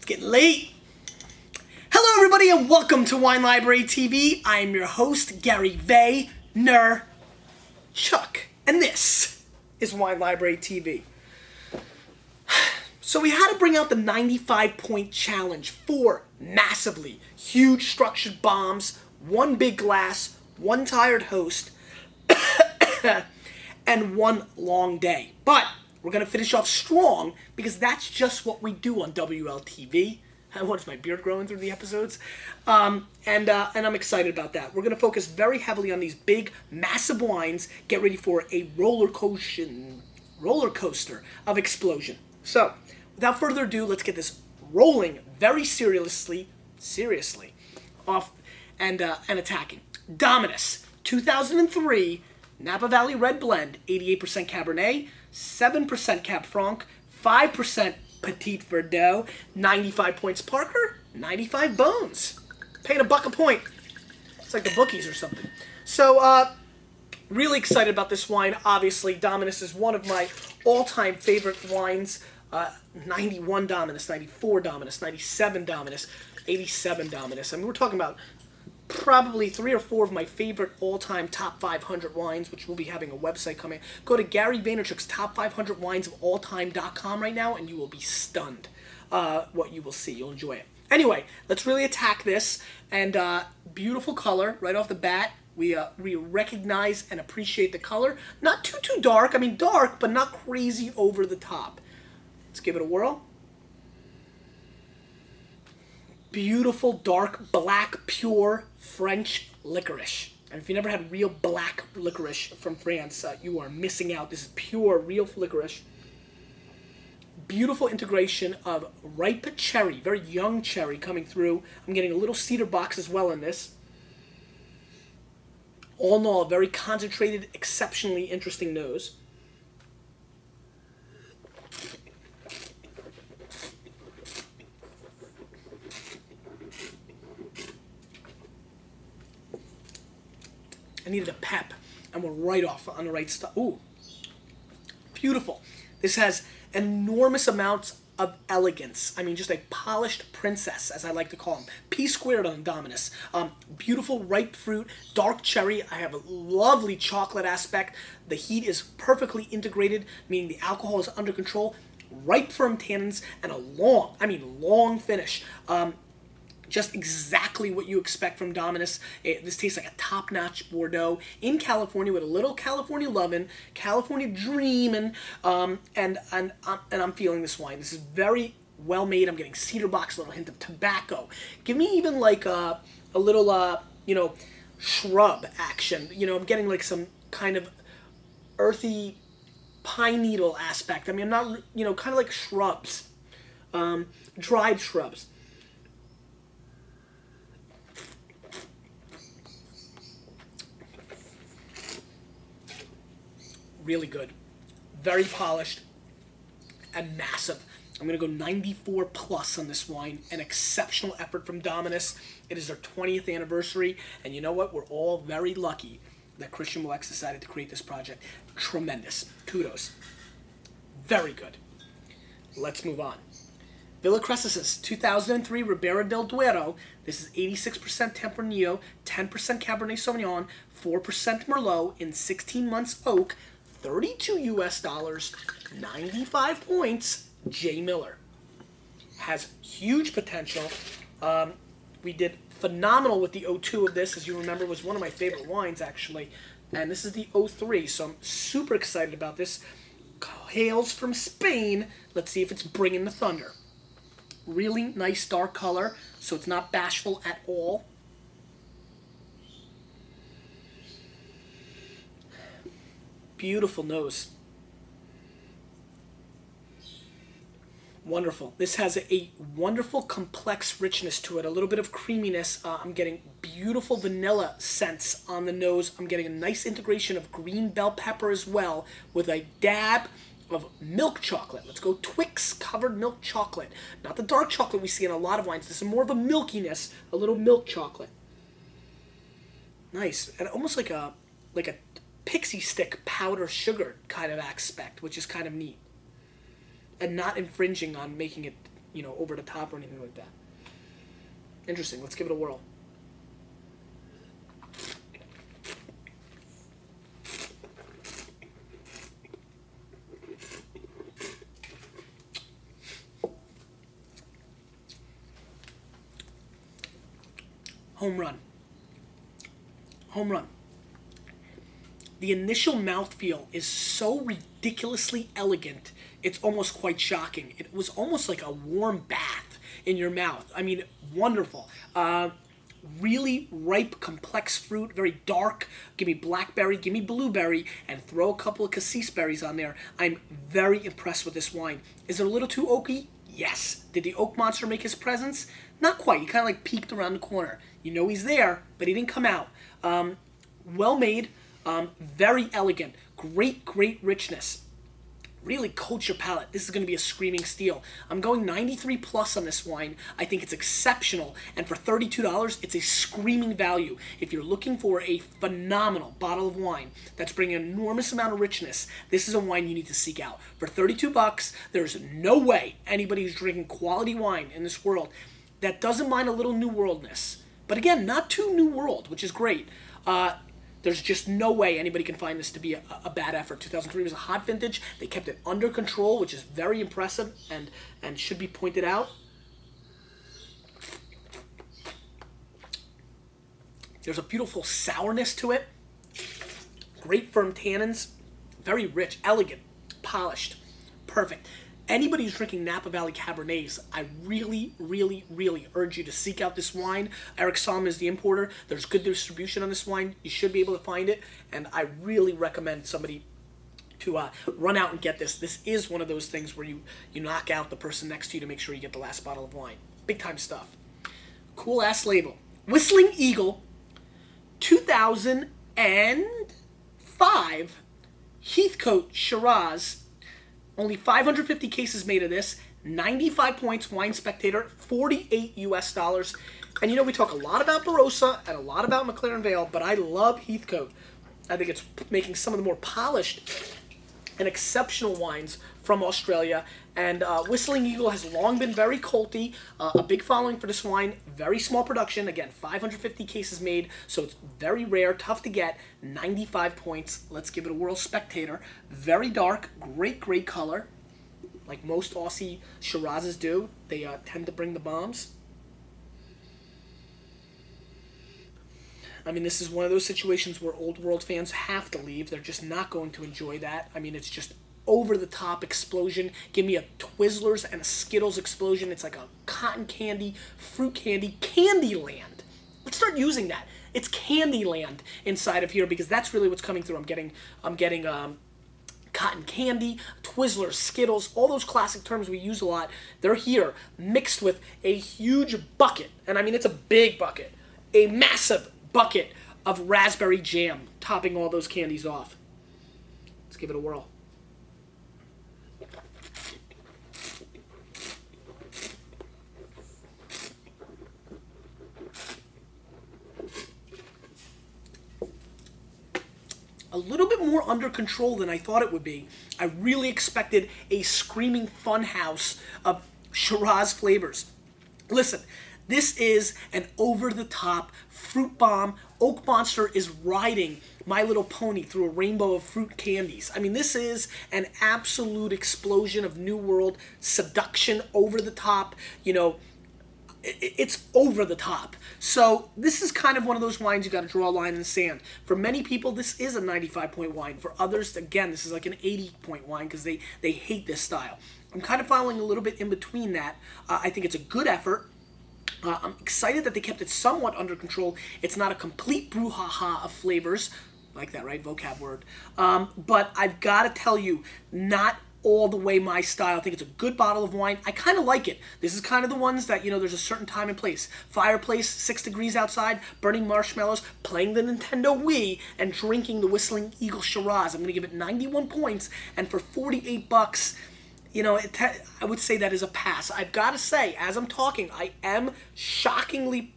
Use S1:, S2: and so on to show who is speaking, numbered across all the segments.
S1: It's getting late. Hello, everybody, and welcome to Wine Library TV. I am your host, Gary Vaynerchuk, and this is Wine Library TV. So we had to bring out the 95-point challenge. 4 massively huge structured bombs, 1 big glass, 1 tired host, and 1 long day. But we're going to finish off strong because that's just what we do on WLTV. What is my beard growing through the episodes? And I'm excited about that. We're going to focus very heavily on these big, massive wines. Get ready for a roller coaster of explosion. So, without further ado, let's get this rolling very seriously off and attacking. Dominus, 2003 Napa Valley Red Blend, 88% Cabernet, 7% Cab Franc, 5% Petit Verdot, 95 points Parker, 95 Bones. Paying $1 a point. It's like the bookies or something. So, really excited about this wine. Obviously, Dominus is one of my all-time favorite wines. 91 Dominus, 94 Dominus, 97 Dominus, 87 Dominus. I mean, we're talking about probably 3 or 4 of my favorite all-time top 500 wines, which we'll be having a website coming. Go to Gary Vaynerchuk's top 500 wines of alltime.com right now, and you will be stunned what you will see. You'll enjoy it. Anyway, let's really attack this. And beautiful color right off the bat. We recognize and appreciate the color. Not too dark. I mean, dark, but not crazy over the top. Let's give it a whirl. Beautiful, dark, black, pure French licorice. And if you never had real black licorice from France, you are missing out. This is pure, real licorice. Beautiful integration of ripe cherry, very young cherry coming through. I'm getting a little cedar box as well in this. All in all, a very concentrated, exceptionally interesting nose. I needed a pep, and we're right off on the right stuff. Ooh, beautiful. This has enormous amounts of elegance. I mean, just a polished princess, as I like to call them. P squared on Dominus. Beautiful ripe fruit, dark cherry. I have a lovely chocolate aspect. The heat is perfectly integrated, meaning the alcohol is under control. Ripe firm tannins, and a long finish. Just exactly what you expect from Dominus. This tastes like a top-notch Bordeaux in California with a little California lovin', California dreamin', and I'm feeling this wine. This is very well made. I'm getting cedar box, a little hint of tobacco. Give me even like a little, shrub action. I'm getting like some kind of earthy pine needle aspect. I mean, I'm not, kind of like shrubs, dried shrubs. Really good. Very polished and massive. I'm going to go 94 plus on this wine. An exceptional effort from Dominus. It is their 20th anniversary. And you know what? We're all very lucky that Christian Moulex decided to create this project. Tremendous. Kudos. Very good. Let's move on. Villacreces, 2003 Ribera del Duero. This is 86% Tempranillo, 10% Cabernet Sauvignon, 4% Merlot in 16 months oak, $32 US, 95 points, J. Miller. Has huge potential. We did phenomenal with the 02 of this, as you remember, was one of my favorite wines, actually. And this is the 03, so I'm super excited about this. Hails from Spain. Let's see if it's bringing the thunder. Really nice dark color, so it's not bashful at all. Beautiful nose. Wonderful. This has a wonderful complex richness to it, a little bit of creaminess. I'm getting beautiful vanilla scents on the nose. I'm getting a nice integration of green bell pepper as well with a dab of milk chocolate. Let's go Twix covered milk chocolate. Not the dark chocolate we see in a lot of wines. This is more of a milkiness, a little milk chocolate. Nice. And almost like a pixie stick powder sugar kind of aspect, which is kind of neat. And not infringing on making it over the top or anything like that. Interesting. Let's give it a whirl. Home run. Home run. The initial mouthfeel is so ridiculously elegant, it's almost quite shocking. It was almost like a warm bath in your mouth. I mean, wonderful. Really ripe, complex fruit, very dark. Give me blackberry, give me blueberry, and throw a couple of cassis berries on there. I'm very impressed with this wine. Is it a little too oaky? Yes. Did the oak monster make his presence? Not quite. He kind of like peeked around the corner. You know he's there, but he didn't come out. Well made, very elegant, great richness. Really coats your palate. This is going to be a screaming steal. I'm going 93 plus on this wine. I think it's exceptional, and for $32, it's a screaming value. If you're looking for a phenomenal bottle of wine that's bringing an enormous amount of richness, this is a wine you need to seek out. For $32, there's no way anybody who's drinking quality wine in this world that doesn't mind a little New Worldness. But again, not too New World, which is great. There's just no way anybody can find this to be a bad effort. 2003 was a hot vintage. They kept it under control, which is very impressive and should be pointed out. There's a beautiful sourness to it. Great firm tannins. Very rich, elegant, polished, perfect. Anybody who's drinking Napa Valley Cabernets, I really urge you to seek out this wine. Eric Salm is the importer. There's good distribution on this wine. You should be able to find it, and I really recommend somebody to run out and get this. This is one of those things where you knock out the person next to you to make sure you get the last bottle of wine. Big time stuff. Cool ass label. Whistling Eagle, 2005 Heathcote Shiraz. Only 550 cases made of this, 95 points, Wine Spectator, $48 US. And we talk a lot about Barossa and a lot about McLaren Vale, but I love Heathcote. I think it's making some of the more polished and exceptional wines from Australia. And Whistling Eagle has long been very culty, a big following for this wine, very small production. Again, 550 cases made, so it's very rare, tough to get, 95 points. Let's give it a whirl. Spectator. Very dark, great color, like most Aussie Shirazes do. They tend to bring the bombs. I mean, this is one of those situations where Old World fans have to leave. They're just not going to enjoy that. I mean, it's just over-the-top explosion. Give me a Twizzlers and a Skittles explosion. It's like a cotton candy, fruit candy, Candyland. Let's start using that. It's Candyland inside of here because that's really what's coming through. I'm getting cotton candy, Twizzlers, Skittles, all those classic terms we use a lot. They're here mixed with a huge bucket, and I mean it's a big bucket, a massive bucket of raspberry jam topping all those candies off. Let's give it a whirl. A little bit more under control than I thought it would be. I really expected a screaming fun house of Shiraz flavors. Listen, this is an over-the-top fruit bomb. Oak Monster is riding My Little Pony through a rainbow of fruit candies. I mean, this is an absolute explosion of New World seduction, over the top, it's over the top. So this is kind of one of those wines you got to draw a line in the sand. For many people, this is a 95-point wine. For others, again, this is like an 80-point wine because they hate this style. I'm kind of following a little bit in between that. I think it's a good effort. I'm excited that they kept it somewhat under control. It's not a complete brouhaha of flavors. Like that, right? Vocab word. But I've got to tell you, not all the way my style. I think it's a good bottle of wine. I kind of like it. This is kind of the ones that, there's a certain time and place. Fireplace, 6 degrees outside, burning marshmallows, playing the Nintendo Wii, and drinking the Whistling Eagle Shiraz. I'm going to give it 91 points, and for $48, I would say that is a pass. I've got to say, as I'm talking, I am shockingly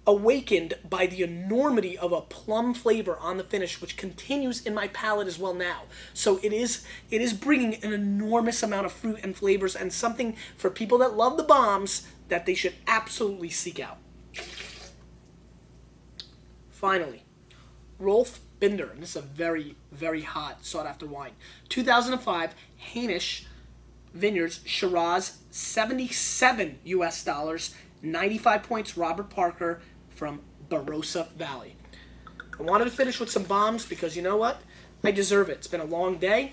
S1: awakened by the enormity of a plum flavor on the finish, which continues in my palate as well now. So it is bringing an enormous amount of fruit and flavors, and something for people that love the bombs that they should absolutely seek out. Finally, Rolf Binder, and this is a very, very hot, sought-after wine. 2005, Hanisch Vineyards Shiraz, 77 US dollars, 95 points, Robert Parker from Barossa Valley. I wanted to finish with some bombs because you know what? I deserve it. It's been a long day.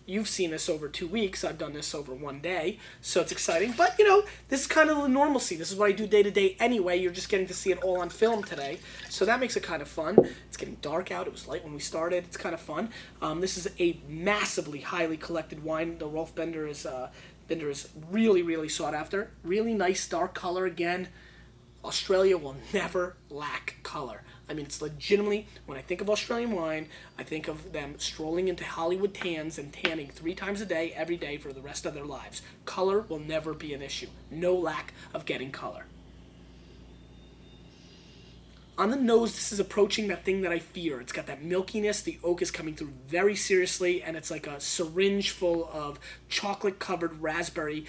S1: You've seen this over 2 weeks. I've done this over 1 day, so it's exciting. But, you know, this is kind of the normalcy. This is what I do day to day anyway. You're just getting to see it all on film today, so that makes it kind of fun. It's getting dark out. It was light when we started. It's kind of fun. This is a massively highly collected wine. The Rolf Binder is really, really sought after. Really nice dark color again. Australia will never lack color. I mean, it's legitimately, when I think of Australian wine, I think of them strolling into Hollywood tans and tanning 3 times a day, every day for the rest of their lives. Color will never be an issue. No lack of getting color. On the nose, this is approaching that thing that I fear. It's got that milkiness. The oak is coming through very seriously, and it's like a syringe full of chocolate-covered raspberry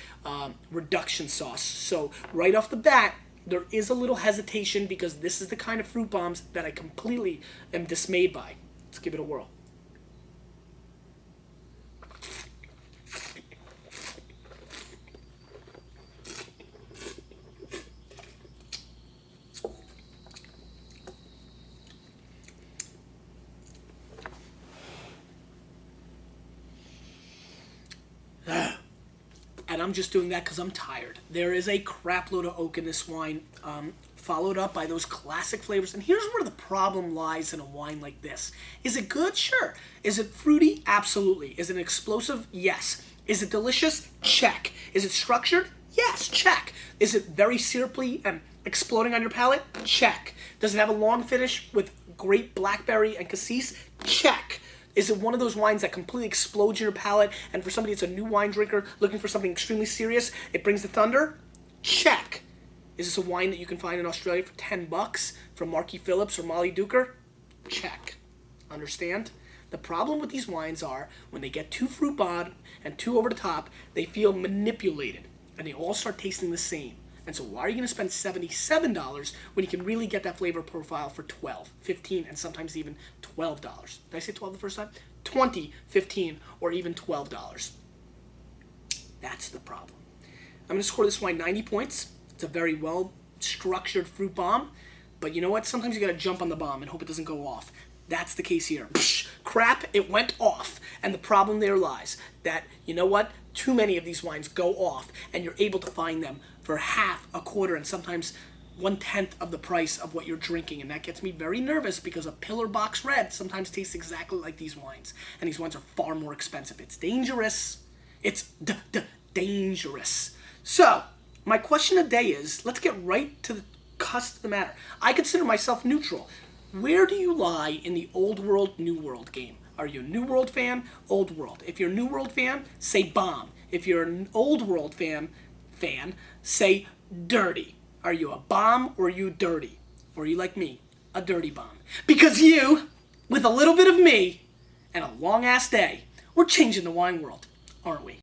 S1: reduction sauce. So right off the bat, there is a little hesitation because this is the kind of fruit bombs that I completely am dismayed by. Let's give it a whirl. And I'm just doing that because I'm tired. There is a crap load of oak in this wine, followed up by those classic flavors. And here's where the problem lies in a wine like this. Is it good? Sure. Is it fruity? Absolutely. Is it explosive? Yes. Is it delicious? Check. Is it structured? Yes. Check. Is it very syrupy and exploding on your palate? Check. Does it have a long finish with great blackberry and cassis? Check. Is it one of those wines that completely explodes in your palate, and for somebody that's a new wine drinker looking for something extremely serious, it brings the thunder? Check. Is this a wine that you can find in Australia for $10 from Marky Phillips or Molly Duker? Check. Understand? The problem with these wines are when they get too fruit bombed and too over the top, they feel manipulated, and they all start tasting the same. And so why are you going to spend $77 when you can really get that flavor profile for $12, $15, and sometimes even $12? Did I say 12 the first time? $20, $15, or even $12. That's the problem. I'm going to score this wine 90 points. It's a very well-structured fruit bomb. But you know what? Sometimes you got to jump on the bomb and hope it doesn't go off. That's the case here. Psh, crap, it went off. And the problem there lies that, you know what? Too many of these wines go off, and you're able to find them for half, a quarter, and sometimes 1/10 of the price of what you're drinking. And that gets me very nervous because a pillar box red sometimes tastes exactly like these wines. And these wines are far more expensive. It's dangerous. It's dangerous. So, my question today is, let's get right to the cusp of the matter. I consider myself neutral. Where do you lie in the old world, new world game? Are you a new world fan, old world? If you're a new world fan, say bomb. If you're an old world fan, say dirty. Are you a bomb or are you dirty? Or are you like me, a dirty bomb? Because you, with a little bit of me, and a long ass day, we're changing the wine world, aren't we?